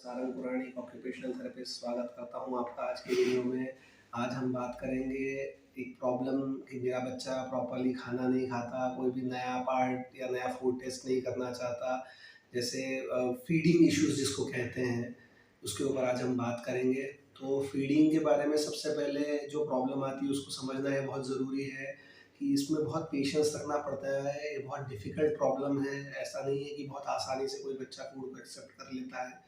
सारंग पुराणिक occupational therapist स्वागत करता हूँ आपका आज के वीडियो में। आज हम बात करेंगे एक प्रॉब्लम कि मेरा बच्चा प्रॉपर्ली खाना नहीं खाता, कोई भी नया पार्ट या नया फूड टेस्ट नहीं करना चाहता, जैसे फीडिंग इश्यूज जिसको कहते हैं, उसके ऊपर आज हम बात करेंगे। तो फीडिंग के बारे में सबसे पहले जो प्रॉब्लम आती है उसको समझना ये बहुत ज़रूरी है कि इसमें बहुत पेशेंस रखना पड़ता है। ये बहुत डिफ़िकल्ट प्रॉब्लम है, ऐसा नहीं है कि बहुत आसानी से कोई बच्चा फूड को एक्सेप्ट कर लेता है।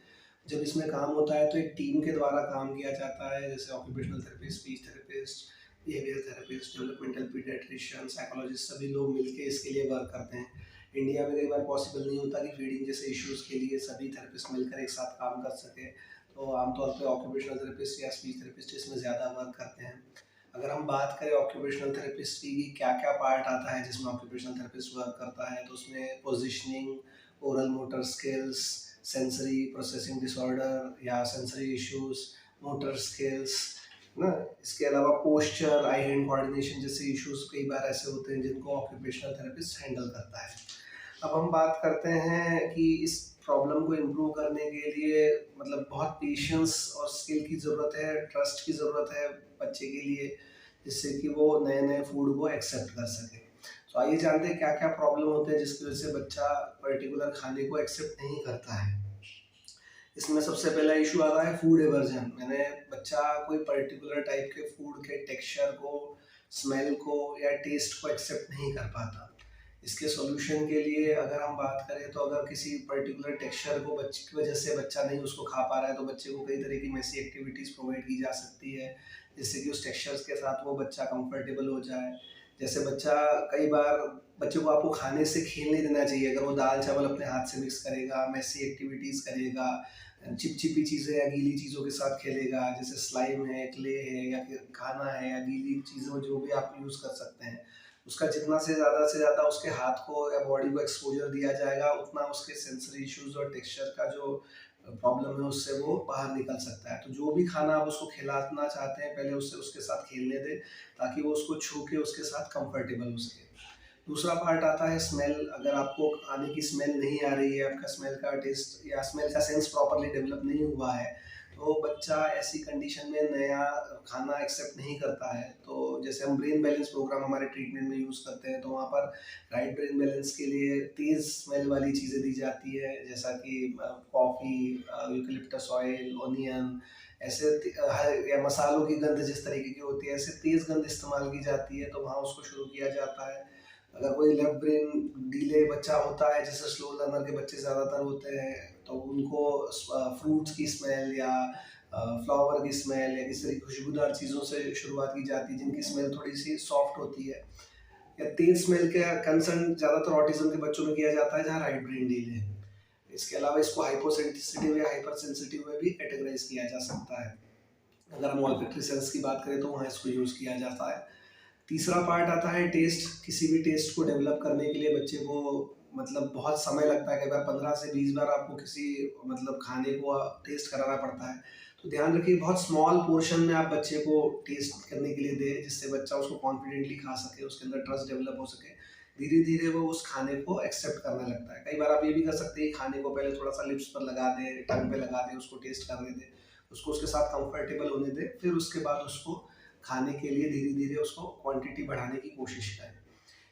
जब इसमें काम होता है तो एक टीम के द्वारा काम किया जाता है, जैसे occupational therapist, speech therapist, behaviour therapist, developmental paediatrician, psychologist, सभी लोग मिलके इसके लिए वर्क करते हैं। इंडिया में कई बार पॉसिबल नहीं होता कि फीडिंग जैसे इश्यूज़ के लिए सभी थेरेपिस्ट मिलकर एक साथ काम कर सकें, तो आमतौर पे ऑक्यूपेशनल थेरेपिस्ट या स्पीच थेरेपिस्ट इसमें ज़्यादा वर्क करते हैं। अगर हम बात करें ऑक्यूपेशनल थेरेपिस्ट की क्या-क्या पार्ट आता है जिसमें ऑक्यूपेशनल थेरेपिस्ट वर्क करता है, तो उसमें positioning, oral motor skills, sensory processing disorder या सेंसरी इश्यूज, मोटर स्किल्स ना, इसके अलावा पोस्चर, आई हैंड कोऑर्डिनेशन जैसे इश्यूज कई बार ऐसे होते हैं जिनको ऑक्यूपेशनल थेरेपिस्ट हैंडल करता है। अब हम बात करते हैं कि इस प्रॉब्लम को इम्प्रूव करने के लिए मतलब बहुत पेशेंस और स्किल की ज़रूरत है, ट्रस्ट की ज़रूरत है बच्चे के लिए, जिससे कि वो नए-नए फूड को एक्सेप्ट कर सके। तो आइए जानते हैं क्या-क्या प्रॉब्लम होते हैं जिसकी वजह से बच्चा पर्टिकुलर खाने को एक्सेप्ट नहीं करता है। इसमें सबसे पहला इशू आता है फूड एवर्जन। मैंने बच्चा कोई पर्टिकुलर टाइप के फूड के टेक्सचर को, स्मेल को या टेस्ट को एक्सेप्ट नहीं कर पाता। इसके सॉल्यूशन के लिए अगर हम बात करें तो अगर किसी पर्टिकुलर टेक्सचर को बच्चे की वजह से बच्चा नहीं उसको खा पा रहा है, तो बच्चे को कई तरह की वैसी एक्टिविटीज़ प्रोवाइड की जा सकती है, जिससे कि उस टेक्सचर्स के साथ वो बच्चा कंफर्टेबल हो जाए। जैसे बच्चा कई बार बच्चे को आपको खाने से खेलने देना चाहिए। अगर वो दाल-चावल अपने हाथ से मिक्स करेगा, मेसी एक्टिविटीज़ करेगा, चिपचिपी चीज़ें या गीली चीज़ों के साथ खेलेगा, जैसे स्लाइम है, क्ले है या फिर खाना है या गीली चीज़ों जो भी आप यूज़ कर सकते हैं, उसका जितना से ज़्यादा उसके हाथ को या बॉडी को एक्सपोज़र दिया जाएगा, उतना उसके सेंसरी इश्यूज़ और टेक्सचर का जो प्रॉब्लम है उससे वो बाहर निकल सकता है। तो जो भी खाना आप उसको खिलाना चाहते हैं, पहले उससे उसके साथ खेलने दें, ताकि वो उसको छू के उसके साथ कंफर्टेबल हो सके। दूसरा पार्ट आता है स्मेल। अगर आपको खाने की स्मेल नहीं आ रही है, आपका स्मेल का टेस्ट या स्मेल का सेंस प्रॉपर्ली डेवलप नहीं हुआ है, तो बच्चा ऐसी कंडीशन में नया खाना एक्सेप्ट नहीं करता है। तो जैसे हम ब्रेन बैलेंस प्रोग्राम हमारे ट्रीटमेंट में यूज़ करते हैं, तो वहाँ पर राइट ब्रेन बैलेंस के लिए तेज़ स्मेल वाली चीज़ें दी जाती है, जैसा कि कॉफ़ी, यूकलिप्टस ऑयल, ऑनियन, ऐसे या मसालों की गंध जिस तरीके की होती है, ऐसे तेज़ गंध इस्तेमाल की जाती है, तो वहाँ उसको शुरू किया जाता है। अगर कोई लेफ्ट ब्रेन डीले बच्चा होता है, जैसे स्लो लर्नर के बच्चे ज़्यादातर होते हैं, तो उनको फ्रूट्स की स्मेल या फ्लावर की स्मेल या किसी तरह की खुशबूदार चीज़ों से शुरुआत की जाती है, जिनकी स्मेल थोड़ी-सी सॉफ्ट होती है। या तेज़ स्मेल का कंसर्न ज़्यादातर ऑटिज़म के बच्चों में किया जाता है, जहाँ राइट ब्रेन डीले है। इसके अलावा इसको हाइपोसेंसिटिव या हाइपर सेंसिटिव में भी कैटेगराइज़ किया जा सकता है। अगर हम ऑल्फैक्टरी सेंस की बात करें, तो वहाँ इसको यूज़ किया जाता है। तीसरा पार्ट आता है टेस्ट। किसी भी टेस्ट को डेवलप करने के लिए बच्चे को मतलब बहुत समय लगता है, कई बार 15 से 20 बार आपको किसी मतलब खाने को टेस्ट कराना पड़ता है। तो ध्यान रखिए बहुत स्मॉल पोर्शन में आप बच्चे को टेस्ट करने के लिए दें, जिससे बच्चा उसको कॉन्फिडेंटली खा सके, उसके अंदर ट्रस्ट डेवलप हो सके। धीरे-धीरे वो उस खाने को एक्सेप्ट करने लगता है। कई बार आप ये भी कर सकते हैं कि खाने को पहले थोड़ा-सा लिप्स पर लगा दें, टंग पे लगा दें, उसको टेस्ट करने दें, उसको उसके साथ कंफर्टेबल होने दें, फिर उसके बाद उसको खाने के लिए धीरे-धीरे उसको क्वांटिटी बढ़ाने की कोशिश करें।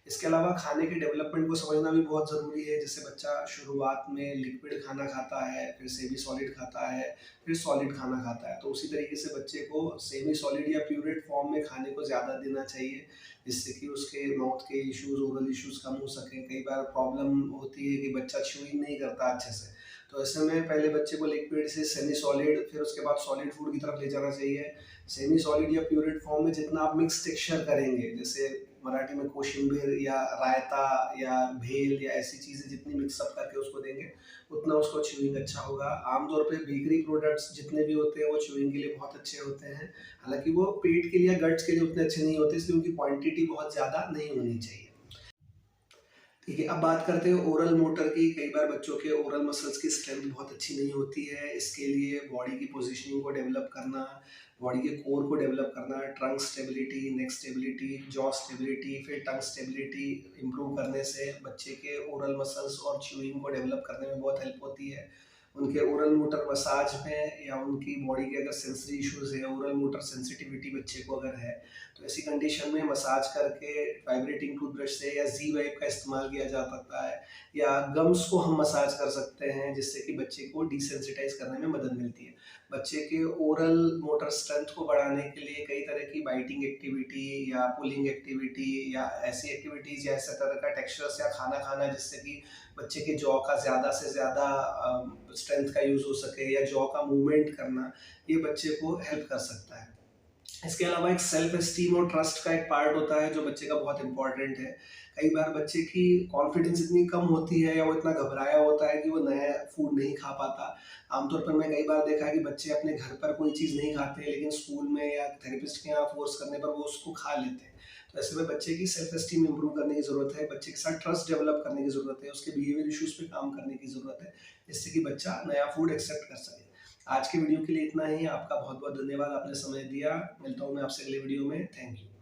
इसके अलावा खाने के डेवलपमेंट को समझना भी बहुत ज़रूरी है। जैसे बच्चा शुरुआत में लिक्विड खाना खाता है, फिर सेमी सॉलिड खाता है, फिर सॉलिड खाना खाता है। तो उसी तरीके से बच्चे को सेमी सॉलिड या प्यूरेट फॉर्म में खाने को ज़्यादा देना चाहिए, जिससे कि उसके माउथ के इश्यूज़, ओरल इश्यूज़ कम हो सकें। कई बार प्रॉब्लम होती है कि बच्चा च्यूइंग नहीं करता अच्छे से। तो ऐसे में पहले बच्चे को लिक्विड से सेमी सॉलिड, फिर उसके बाद सॉलिड फूड की तरफ ले जाना चाहिए। सेमी सॉलिड या प्यूरेट फॉर्म में जितना आप मिक्स टेक्सचर करेंगे, जैसे मराठी में कोशिंबीर या रायता या भेल या ऐसी चीज़ें जितनी मिक्सअप करके उसको देंगे, उतना उसको च्यूइंग अच्छा होगा। आमतौर पे बेकरी प्रोडक्ट्स जितने भी होते हैं वो च्यूइंग के लिए बहुत अच्छे होते हैं। हालाँकि वो पेट के लिए या गट्स के लिए उतने अच्छे नहीं होते, इसलिए उनकी क्वांटिटी बहुत ज़्यादा नहीं होनी चाहिए। ठीक है, अब बात करते हैं ओरल मोटर की। कई बार बच्चों के ओरल मसल्स की स्ट्रेंथ बहुत अच्छी नहीं होती है। इसके लिए बॉडी की पोजीशनिंग को डेवलप करना, बॉडी के कोर को डेवलप करना, ट्रंक स्टेबिलिटी, नेक स्टेबिलिटी, जॉ स्टेबिलिटी, फिर टंग स्टेबिलिटी इम्प्रूव करने से बच्चे के ओरल मसल्स और च्यूइंग को डेवलप करने में बहुत हेल्प होती है। उनके ओरल मोटर मसाज में या उनकी बॉडी के अगर सेंसरी इश्यूज़ है, ओरल मोटर सेंसिटिविटी बच्चे को अगर है, तो ऐसी कंडीशन में मसाज करके वाइब्रेटिंग टूथब्रश से या ज़ी वाइप का इस्तेमाल किया जा सकता है, या गम्स को हम मसाज कर सकते हैं जिससे कि बच्चे को डिसेंसिटाइज़ करने में मदद मिलती है। बच्चे के ओरल मोटर स्ट्रेंथ को बढ़ाने के लिए कई तरह की बाइटिंग एक्टिविटी या पुलिंग एक्टिविटी या ऐसी एक्टिविटीज़ या ऐसे तरह का टेक्सचर्स या खाना खाना जिससे कि बच्चे के जॉ का ज़्यादा से ज़्यादा स्ट्रेंथ का यूज़ हो सके, या जॉ का मूवमेंट करना, ये बच्चे को हेल्प कर सकता है। इसके अलावा एक सेल्फ एस्टीम और ट्रस्ट का एक पार्ट होता है जो बच्चे का बहुत इंपॉर्टेंट है। कई बार बच्चे की कॉन्फिडेंस इतनी कम होती है या वो इतना घबराया होता है कि वो नया फूड नहीं खा पाता। आमतौर पर मैं कई बार देखा है कि बच्चे अपने घर पर कोई चीज़ नहीं खाते, लेकिन स्कूल में या थेरेपिस्ट के यहाँ फोर्स करने पर वो उसको खा लेते हैं। तो ऐसे में बच्चे की सेल्फ एस्टीम इंप्रूव करने की ज़रूरत है, बच्चे के साथ ट्रस्ट डेवलप करने की ज़रूरत है, उसके बिहेवियर इश्यूज़ पे काम करने की ज़रूरत है, जिससे कि बच्चा नया फूड एक्सेप्ट कर सके। आज के वीडियो के लिए इतना ही। आपका बहुत बहुत धन्यवाद, आपने समय दिया। मिलता हूँ मैं आपसे अगले वीडियो में। Thank you.